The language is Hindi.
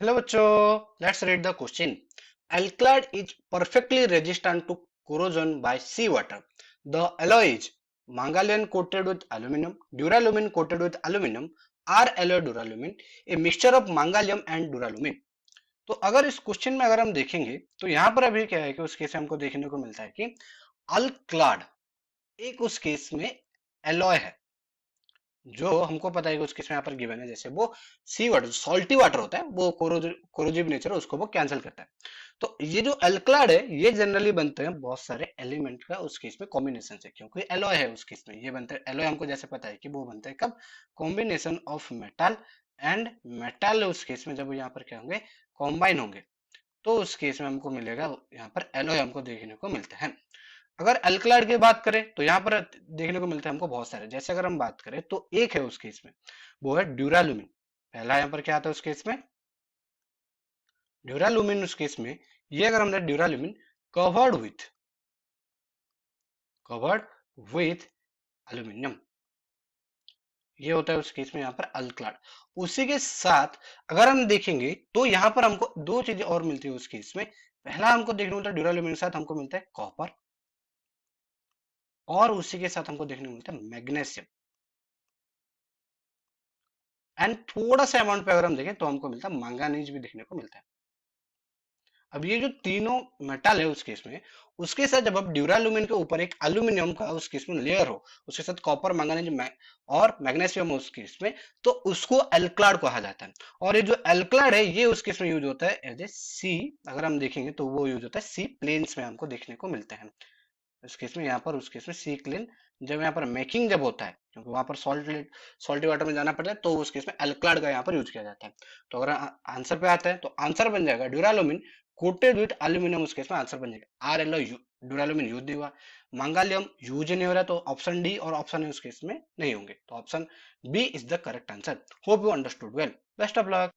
Hello बच्चों, let's read the question. Alclad is perfectly resistant to corrosion by seawater. The alloy is Mangalian coated with aluminum, duralumin coated with aluminum, R alloy duralumin, a mixture of Mangalium and duralumin. तो अगर इस क्वेश्चन में अगर हम देखेंगे तो यहाँ पर अभी क्या है कि उस केस में हमको देखने को मिलता है कि अल्क्लाड एक उस केस में एलॉय है जो हमको पता है कि उसके इसमें यहाँ पर गिवन है। जैसे वो सी वाटर सॉल्टी वाटर होता है, वो कोरोजिव नेचर है, उसको वो कैंसिल करता है। तो ये जो अल्कलाड है ये जनरली बनते हैं बहुत सारे एलिमेंट का उस केस में कॉम्बिनेशन से, क्योंकि एलॉय है उस केस में ये बनते हैं। एलॉय हमको जैसे पता है कि वो बनते हैं कब, combination of metal and metal. उस केस में जब यहाँ पर क्या होंगे, कॉम्बाइन होंगे, तो उस केस में हमको मिलेगा यहाँ पर एलॉय हमको देखने को मिलता है। अगर अल्कलाइड की बात करें तो यहाँ पर देखने को मिलता है हमको बहुत सारे। जैसे अगर हम बात करें तो एक है उस केस में, वो है ड्यूरालुमिन। पहला यहाँ पर क्या आता है उस केस में, ड्यूरालुमिन। उस केस में ये अगर हमने ड्यूरालुमिन कवर्ड विथ एल्यूमिनियम, ये होता है उस केस में यहाँ पर अल्कलाड। उसी के साथ अगर हम देखेंगे तो यहाँ पर हमको दो चीजें और मिलती है उस केस में। पहला हमको देखने को मिलता है ड्यूरालुमिन के साथ हमको मिलता है कॉपर, और उसी के साथ हमको देखने को मिलता है मैग्नीशियम। एंड थोड़ा सा अमाउंट पे अगर हम देखें तो हमको मिलता है मैंगनीज भी देखने को मिलता है। अब ये जो तीनों मेटल है उस केस में, उसके साथ जब अब ड्यूरालुमिन के ऊपर एक एल्यूमिनियम का उस केस में लेयर हो, उसके साथ कॉपर मैंगनीज और मैग्नीशियम हो उस केस में, तो उसको अल्कलाड कहा जाता है। और ये जो अल्कलाड है ये उस केस में यूज होता है एज ए सी। अगर हम देखेंगे तो वो यूज होता है सी प्लेन्स में हमको देखने को मिलता है। इस केस में यहाँ पर उस केस में सी क्लीन, जब यहाँ पर मेकिंग जब होता है, क्योंकि वहां पर सॉल्टी वाटर में जाना पड़ता है, तो उस केस में अल्कलाड का यहाँ पर यूज किया जाता है। तो अगर आंसर पे आता है तो आंसर बन जाएगा ड्यूरालुमिन कोटेड विथ एल्यूमिनियम। उस केस में आंसर बन जाएगा R L O. Duralumin use नहीं हुआ, मंगालियम यूज नहीं हो रहा, तो ऑप्शन डी और ऑप्शन ए उस केस में नहीं होंगे। तो option B is the correct answer. Hope you understood well. Best of luck.